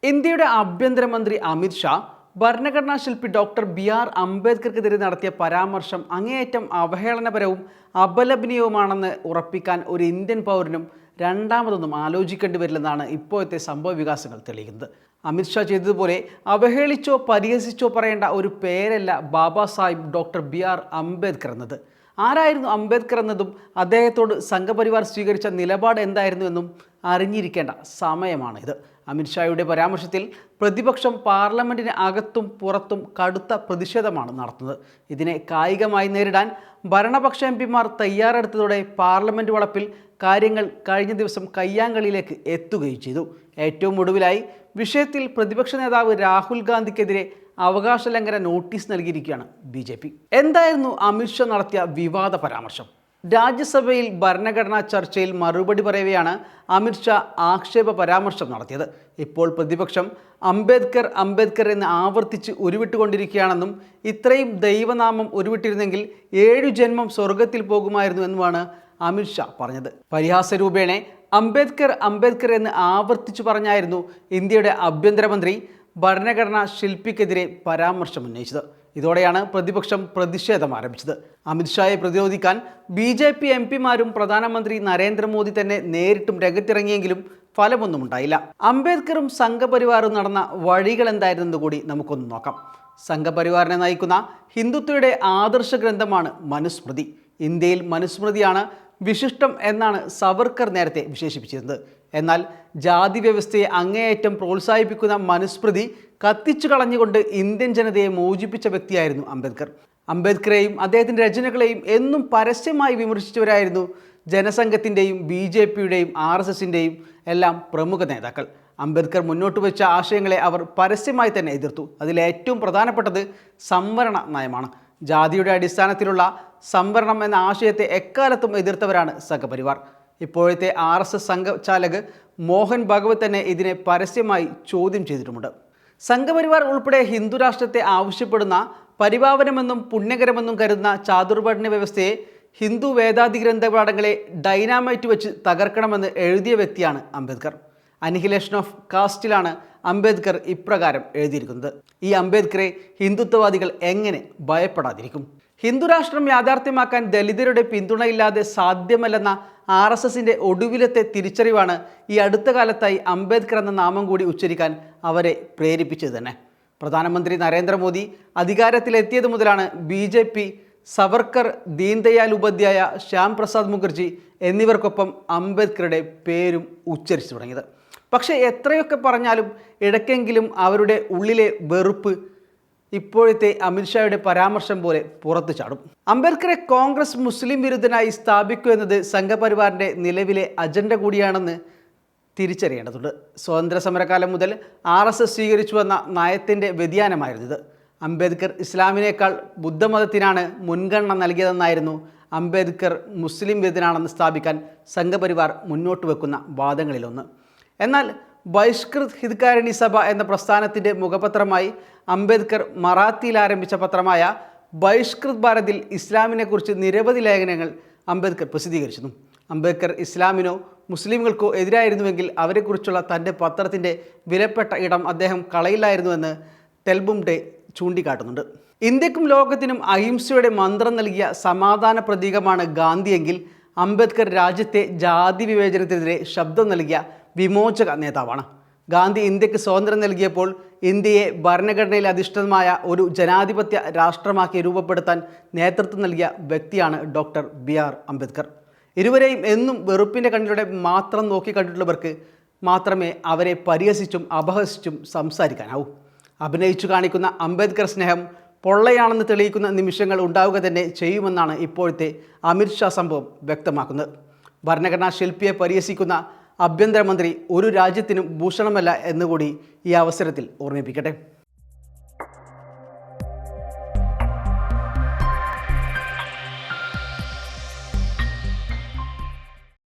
ഇന്ത്യയുടെ ആഭ്യന്തരമന്ത്രി അമിത് ഷാ ഭരണഘടനാ ശില്പി ഡോക്ടർ ബി.ആർ. അംബേദ്കർക്കെതിരെ നടത്തിയ പരാമർശം അങ്ങേയറ്റം അവഹേളനപരവും അപലപനീയവുമാണെന്ന് ഉറപ്പിക്കാൻ ഒരു ഇന്ത്യൻ പൗരനും രണ്ടാമതൊന്നും ആലോചിക്കേണ്ടി വരില്ലെന്നാണ് ഇപ്പോഴത്തെ സംഭവ വികാസങ്ങൾ തെളിയിക്കുന്നത്. അമിത് ഷാ ചെയ്തതുപോലെ അവഹേളിച്ചോ പരിഹസിച്ചോ പറയേണ്ട ഒരു പേരല്ല ബാബാ സാഹിബ് ഡോക്ടർ ബി.ആർ. അംബേദ്കർ എന്നത്. ആരായിരുന്നു അംബേദ്കർ എന്നതും അദ്ദേഹത്തോട് സംഘപരിവാർ സ്വീകരിച്ച നിലപാട് എന്തായിരുന്നു എന്നും അറിഞ്ഞിരിക്കേണ്ട സമയമാണിത്. അമിത്ഷായുടെ പരാമർശത്തിൽ പ്രതിപക്ഷം പാർലമെന്റിന് അകത്തും പുറത്തും കടുത്ത പ്രതിഷേധമാണ് നടത്തുന്നത്. ഇതിനെ കായികമായി നേരിടാൻ ഭരണപക്ഷ എംപിമാർ തയ്യാറെടുത്തതോടെ പാർലമെന്റ് വളപ്പിൽ കാര്യങ്ങൾ കഴിഞ്ഞ ദിവസം കയ്യാങ്കളിയിലേക്ക് എത്തുകയും ചെയ്തു. ഏറ്റവും ഒടുവിലായി വിഷയത്തിൽ പ്രതിപക്ഷ നേതാവ് രാഹുൽ ഗാന്ധിക്കെതിരെ അവകാശ ലംഘന നോട്ടീസ് നൽകിയിരിക്കുകയാണ് ബി.ജെ.പി. എന്തായിരുന്നു അമിത്ഷാ നടത്തിയ വിവാദ പരാമർശം? രാജ്യസഭയിൽ ഭരണഘടനാ ചർച്ചയിൽ മറുപടി പറയവെയാണ് അമിത്ഷാ ആക്ഷേപ പരാമർശം നടത്തിയത്. ഇപ്പോൾ പ്രതിപക്ഷം അംബേദ്കർ അംബേദ്കർ എന്ന് ആവർത്തിച്ച് ഉരുവിട്ടുകൊണ്ടിരിക്കുകയാണെന്നും ഇത്രയും ദൈവനാമം ഉരുവിട്ടിരുന്നെങ്കിൽ 7 ജന്മം സ്വർഗത്തിൽ പോകുമായിരുന്നു എന്നുമാണ് അമിത്ഷാ പറഞ്ഞത്. പരിഹാസരൂപേണെ അംബേദ്കർ അംബേദ്കർ എന്ന് ആവർത്തിച്ചു പറഞ്ഞായിരുന്നു ഇന്ത്യയുടെ ആഭ്യന്തരമന്ത്രി ഭരണഘടനാ ശില്പിക്കെതിരെ പരാമർശം ഉന്നയിച്ചത്. ഇതോടെയാണ് പ്രതിപക്ഷം പ്രതിഷേധം ആരംഭിച്ചത്. അമിത്ഷായെ പ്രതിരോധിക്കാൻ ബി.ജെ.പി. എംപിമാരും പ്രധാനമന്ത്രി നരേന്ദ്രമോദി തന്നെ നേരിട്ടും രംഗത്തിറങ്ങിയെങ്കിലും ഫലമൊന്നും ഉണ്ടായില്ല. അംബേദ്കറും സംഘപരിവാറും നടന്ന വഴികൾ എന്തായിരുന്നെന്ന് കൂടി നമുക്കൊന്ന് നോക്കാം. സംഘപരിവാറിനെ നയിക്കുന്ന ഹിന്ദുത്വയുടെ ആദർശ ഗ്രന്ഥമാണ് മനുസ്മൃതി. ഇന്ത്യയിൽ മനുസ്മൃതിയാണ് വിശിഷ്ടം എന്നാണ് സവർക്കർ നേരത്തെ വിശേഷിപ്പിച്ചിരുന്നത്. എന്നാൽ ജാതി വ്യവസ്ഥയെ അങ്ങേയറ്റം പ്രോത്സാഹിപ്പിക്കുന്ന മനുസ്മൃതി കത്തിച്ചു കളഞ്ഞുകൊണ്ട് ഇന്ത്യൻ ജനതയെ മോചിപ്പിച്ച വ്യക്തിയായിരുന്നു അംബേദ്കർ. അംബേദ്കറെയും അദ്ദേഹത്തിൻ്റെ രചനകളെയും എന്നും പരസ്യമായി വിമർശിച്ചവരായിരുന്നു ജനസംഘത്തിൻ്റെയും ബി.ജെ.പിയുടെയും ആർ.എസ്.എസിൻ്റെയും എല്ലാം പ്രമുഖ നേതാക്കൾ. അംബേദ്കർ മുന്നോട്ട് വെച്ച ആശയങ്ങളെ അവർ പരസ്യമായി തന്നെ എതിർത്തു. അതിലേറ്റവും പ്രധാനപ്പെട്ടത് സംവരണ നയമാണ്. ജാതിയുടെ അടിസ്ഥാനത്തിലുള്ള സംവരണം എന്ന ആശയത്തെ എക്കാലത്തും എതിർത്തവരാണ് സംഘപരിവാർ. ഇപ്പോഴത്തെ ആർ.എസ്.എസ് സംഘചാലക് മോഹൻ ഭഗവത് തന്നെ ഇതിനെ പരസ്യമായി ചോദ്യം ചെയ്തിട്ടുമുണ്ട്. സംഘപരിവാർ ഉൾപ്പെടെ ഹിന്ദു രാഷ്ട്രത്തെ ആവശ്യപ്പെടുന്ന പരിപാവനമെന്നും പുണ്യകരമെന്നും കരുതുന്ന ചാതുർവർണ്ണ വ്യവസ്ഥയെ ഹിന്ദു വേദാതി ഗ്രന്ഥപാഠങ്ങളെ ഡൈനാമൈറ്റ് വെച്ച് തകർക്കണമെന്ന് എഴുതിയ വ്യക്തിയാണ് അംബേദ്കർ. അനിഹിലേഷൻ ഓഫ് കാസ്റ്റിലാണ് അംബേദ്കർ ഇപ്രകാരം എഴുതിയിരിക്കുന്നത്. ഈ അംബേദ്കറെ ഹിന്ദുത്വവാദികൾ എങ്ങനെ ഭയപ്പെടാതിരിക്കും? ഹിന്ദുരാഷ്ട്രം യാഥാർത്ഥ്യമാക്കാൻ ദലിതരുടെ പിന്തുണയില്ലാതെ സാധ്യമല്ലെന്ന ആർ.എസ്.എസിൻ്റെ ഒടുവിലത്തെ തിരിച്ചറിവാണ് ഈ അടുത്ത കാലത്തായി അംബേദ്കർ എന്ന നാമം കൂടി ഉച്ചരിക്കാൻ അവരെ പ്രേരിപ്പിച്ചത് തന്നെ. പ്രധാനമന്ത്രി നരേന്ദ്രമോദി അധികാരത്തിലെത്തിയത് മുതലാണ് ബി.ജെ.പി. സവർക്കർ, ദീൻദയാൽ ഉപാധ്യായ, ശ്യാം പ്രസാദ് മുഖർജി എന്നിവർക്കൊപ്പം അംബേദ്കറുടെ പേരും ഉച്ചരിച്ചു തുടങ്ങിയത്. പക്ഷേ എത്രയൊക്കെ പറഞ്ഞാലും ഇടയ്ക്കെങ്കിലും അവരുടെ ഉള്ളിലെ വെറുപ്പ് ഇപ്പോഴത്തെ അമിത്ഷായുടെ പരാമർശം പോലെ പുറത്തു ചാടും. അംബേദ്കറെ കോൺഗ്രസ് മുസ്ലിം വിരുദ്ധനായി സ്ഥാപിക്കുക എന്നത് സംഘപരിവാറിൻ്റെ നിലവിലെ അജണ്ട കൂടിയാണെന്ന് തിരിച്ചറിയേണ്ടതുണ്ട്. സ്വാതന്ത്ര്യ സമരകാലം മുതൽ ആർ.എസ്.എസ് സ്വീകരിച്ചു വന്ന നയത്തിൻ്റെ വ്യതിയാനമായിരുന്നു ഇത്. അംബേദ്കർ ഇസ്ലാമിനേക്കാൾ ബുദ്ധമതത്തിനാണ് മുൻഗണന നൽകിയതെന്നായിരുന്നു അംബേദ്കർ മുസ്ലിം വിരുദ്ധനാണെന്ന് സ്ഥാപിക്കാൻ സംഘപരിവാർ മുന്നോട്ട് വെക്കുന്ന വാദങ്ങളിലൊന്ന്. എന്നാൽ ബഹിഷ്കൃത് ഹിതകാരിണി സഭ എന്ന പ്രസ്ഥാനത്തിൻ്റെ മുഖപത്രമായി അംബേദ്കർ മറാത്തിയിൽ ആരംഭിച്ച പത്രമായ ബഹിഷ്കൃത് ഭാരതിൽ ഇസ്ലാമിനെക്കുറിച്ച് നിരവധി ലേഖനങ്ങൾ അംബേദ്കർ പ്രസിദ്ധീകരിച്ചിരുന്നു. അംബേദ്കർ ഇസ്ലാമിനോ മുസ്ലിങ്ങൾക്കോ എതിരായിരുന്നുവെങ്കിൽ അവരെക്കുറിച്ചുള്ള തൻ്റെ പത്രത്തിൻ്റെ വിലപ്പെട്ട ഇടം അദ്ദേഹം കളയില്ലായിരുന്നുവെന്ന് തെൽബുംഡെ ചൂണ്ടിക്കാട്ടുന്നുണ്ട്. ഇന്ത്യക്കും ലോകത്തിനും അഹിംസയുടെ മന്ത്രം നൽകിയ സമാധാന പ്രതീകമാണ് ഗാന്ധിയെങ്കിൽ അംബേദ്കർ രാജ്യത്തെ ജാതി വിവേചനത്തിനെതിരെ ശബ്ദം നൽകിയ വിമോചക നേതാവാണ്. ഗാന്ധി ഇന്ത്യക്ക് സ്വാതന്ത്ര്യം നൽകിയപ്പോൾ ഇന്ത്യയെ ഭരണഘടനയിൽ അധിഷ്ഠിതമായ ഒരു ജനാധിപത്യ രാഷ്ട്രമാക്കി രൂപപ്പെടുത്താൻ നേതൃത്വം നൽകിയ വ്യക്തിയാണ് ഡോക്ടർ ബി.ആർ. അംബേദ്കർ. ഇരുവരെയും എന്നും വെറുപ്പിൻ്റെ കണ്ണിലൂടെ മാത്രം നോക്കി കണ്ടിട്ടുള്ളവർക്ക് മാത്രമേ അവരെ പരിഹസിച്ചും അപഹസിച്ചും സംസാരിക്കാനാവൂ. അഭിനയിച്ചു കാണിക്കുന്ന അംബേദ്കർ സ്നേഹം പൊള്ളയാണെന്ന് തെളിയിക്കുന്ന നിമിഷങ്ങൾ ഉണ്ടാവുക തന്നെ ചെയ്യുമെന്നാണ് ഇപ്പോഴത്തെ അമിത്ഷാ സംഭവം വ്യക്തമാക്കുന്നത്. ഭരണഘടനാ ശില്പിയെ പരിഹസിക്കുന്ന ആഭ്യന്തരമന്ത്രി ഒരു രാജ്യത്തിനും ഭൂഷണമല്ല എന്നുകൂടി ഈ അവസരത്തിൽ ഓർമ്മിപ്പിക്കട്ടെ.